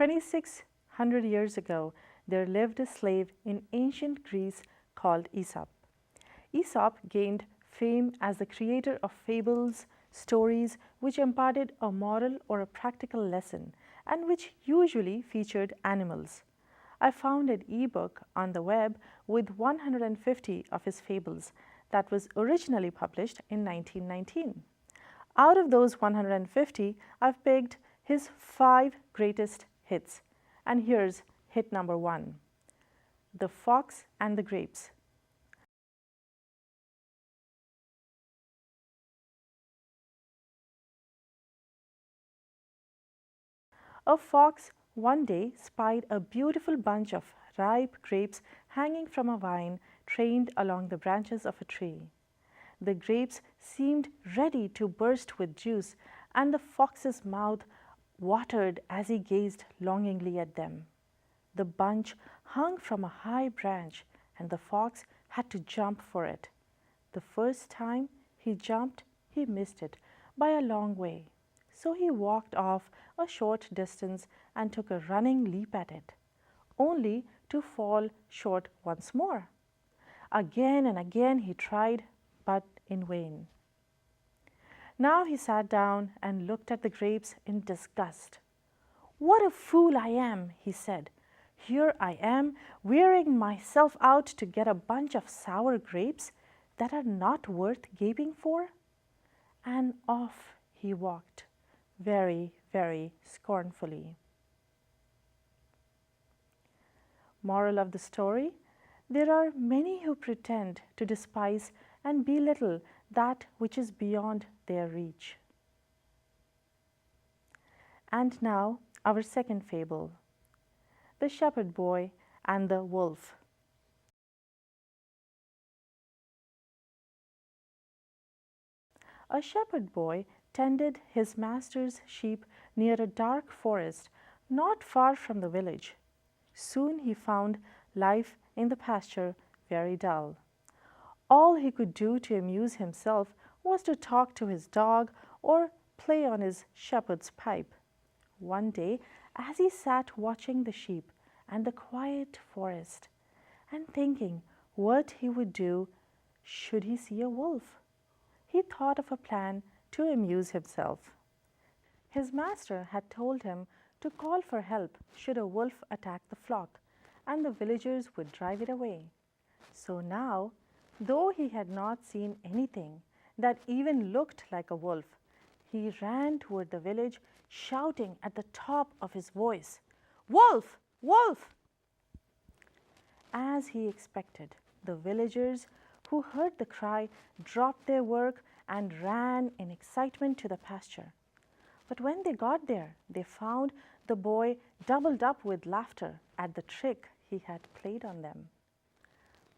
2,600 years ago, there lived a slave in ancient Greece called Aesop. Aesop gained fame as the creator of fables, stories which imparted a moral or a practical lesson and which usually featured animals. I found an ebook on the web with 150 of his fables that was originally published in 1919. Out of those 150, I've picked his 5 greatest hits. And here's hit number 1, The Fox and the Grapes. A fox one day spied a beautiful bunch of ripe grapes hanging from a vine trained along the branches of a tree. The grapes seemed ready to burst with juice, and the fox's mouth watered as he gazed longingly at them. The bunch hung from a high branch, and the fox had to jump for it. The first time he jumped, he missed it by a long way. So he walked off a short distance and took a running leap at it, only to fall short once more. Again and again he tried, but in vain. Now he sat down and looked at the grapes in disgust. "What a fool I am," he said. "Here I am, wearing myself out to get a bunch of sour grapes that are not worth gaping for." And off he walked, very, very scornfully. Moral of the story: there are many who pretend to despise and belittle that which is beyond their reach. And now our second fable, The Shepherd Boy and the Wolf. A shepherd boy tended his master's sheep near a dark forest not far from the village. Soon he found life in the pasture very dull. All he could do to amuse himself was to talk to his dog or play on his shepherd's pipe. One day, as he sat watching the sheep and the quiet forest and thinking what he would do should he see a wolf, he thought of a plan to amuse himself. His master had told him to call for help should a wolf attack the flock, and the villagers would drive it away. So now, though he had not seen anything that even looked like a wolf, he ran toward the village, shouting at the top of his voice, "Wolf! Wolf!" As he expected, the villagers who heard the cry dropped their work and ran in excitement to the pasture. But when they got there, they found the boy doubled up with laughter at the trick he had played on them.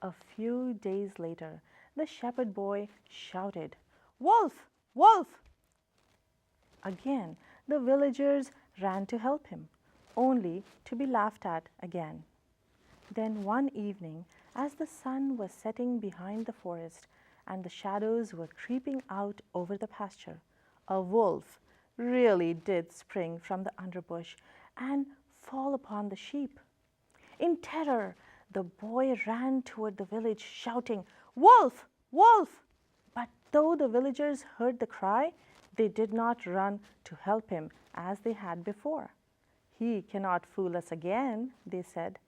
A few days later, the shepherd boy shouted, "Wolf! Wolf!" Again, the villagers ran to help him, only to be laughed at again. Then one evening, as the sun was setting behind the forest and the shadows were creeping out over the pasture, a wolf really did spring from the underbush and fall upon the sheep. In terror, the boy ran toward the village, shouting, "Wolf! Wolf!" But though the villagers heard the cry, they did not run to help him as they had before. "He cannot fool us again," they said.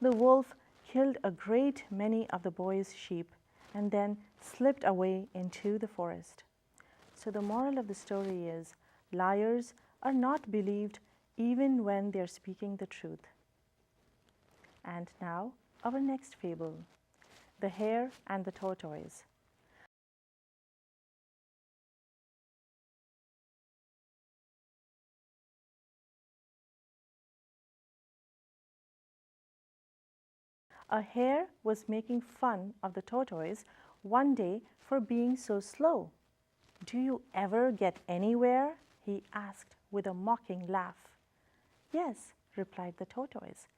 The wolf killed a great many of the boy's sheep and then slipped away into the forest. So the moral of the story is, liars are not believed even when they are speaking the truth. And now our next fable, The Hare and the Tortoise. A hare was making fun of the tortoise one day for being so slow. "Do you ever get anywhere?" he asked with a mocking laugh. "Yes," replied the tortoise,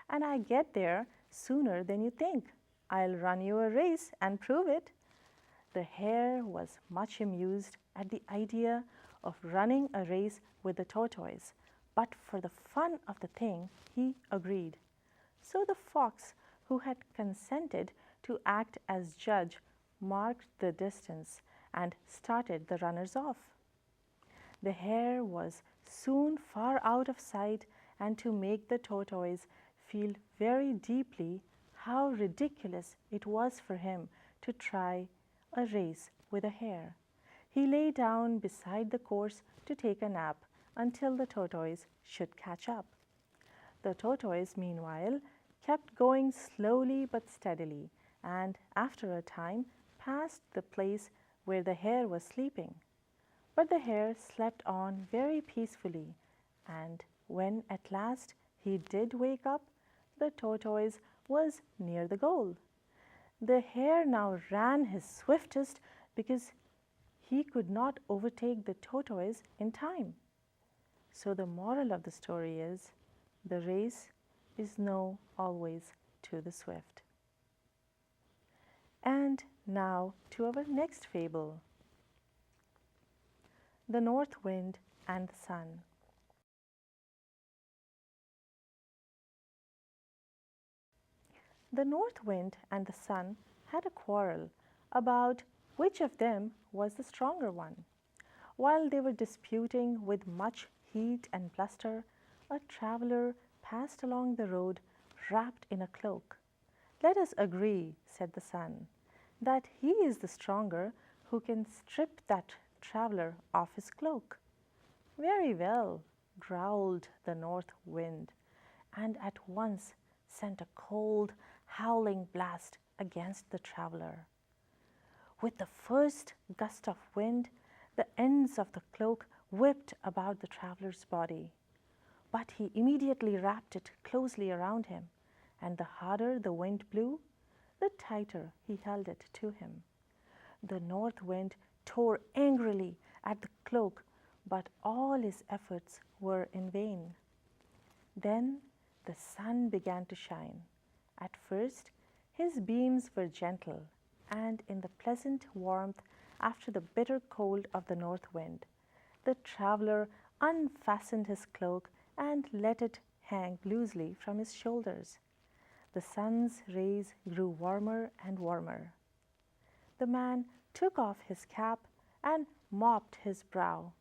"and I get there sooner than you think. I'll run you a race and prove it." The hare was much amused at the idea of running a race with the tortoise, but for the fun of the thing he agreed. So the fox, who had consented to act as judge, marked the distance and started the runners off. The hare was soon far out of sight, and to make the tortoise feel very deeply how ridiculous it was for him to try a race with a hare, he lay down beside the course to take a nap until the tortoise should catch up. The tortoise, meanwhile, kept going slowly but steadily, and after a time passed the place where the hare was sleeping. But the hare slept on very peacefully, and when at last he did wake up, the tortoise was near the goal. The hare now ran his swiftest because he could not overtake the tortoise in time. So the moral of the story is, the race is no always to the swift. And now to our next fable, the North Wind and the Sun. The North Wind and the Sun had a quarrel about which of them was the stronger one. While they were disputing with much heat and bluster, a traveller passed along the road wrapped in a cloak. "Let us agree," said the Sun, "that he is the stronger who can strip that traveller off his cloak." "Very well," growled the North Wind, and at once sent a cold, howling blast against the traveller. With the first gust of wind, the ends of the cloak whipped about the traveller's body. But he immediately wrapped it closely around him, and the harder the wind blew, the tighter he held it to him. The North Wind tore angrily at the cloak, but all his efforts were in vain. Then the sun began to shine. At first, his beams were gentle, and in the pleasant warmth after the bitter cold of the north wind, the traveller unfastened his cloak and let it hang loosely from his shoulders. The sun's rays grew warmer and warmer. The man took off his cap and mopped his brow.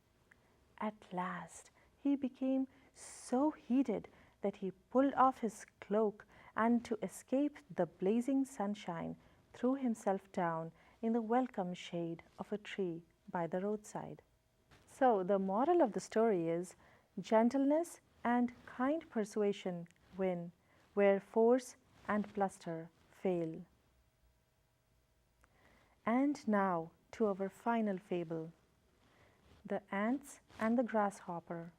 At last he became so heated that he pulled off his cloak and, to escape the blazing sunshine, threw himself down in the welcome shade of a tree by the roadside. So the moral of the story is, gentleness and kind persuasion win where force and bluster fail. And now to our final fable, the ants and the grasshopper.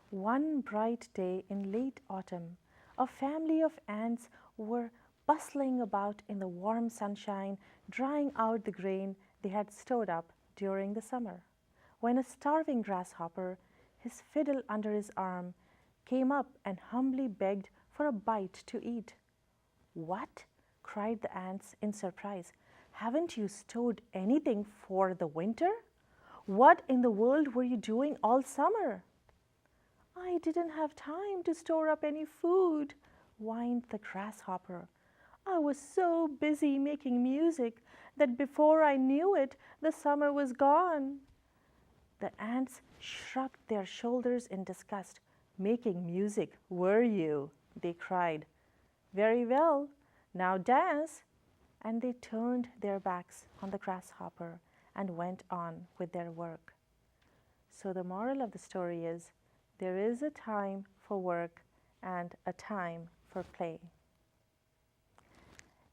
One bright day in late autumn, a family of ants were bustling about in the warm sunshine, drying out the grain they had stored up during the summer, when a starving grasshopper, his fiddle under his arm, came up and humbly begged for a bite to eat. "What?" cried the ants in surprise. "Haven't you stored anything for the winter? What in the world were you doing all summer?" "I didn't have time to store up any food," whined the grasshopper. "I was so busy making music that before I knew it, the summer was gone." The ants shrugged their shoulders in disgust. "Making music, were you?" they cried. "Very well, now dance." And they turned their backs on the grasshopper and went on with their work. So the moral of the story is, there is a time for work and a time for play.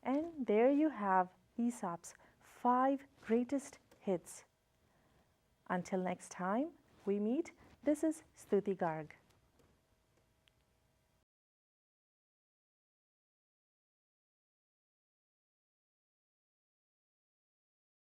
And there you have Aesop's 5 greatest hits. Until next time we meet, this is Stuti Garg.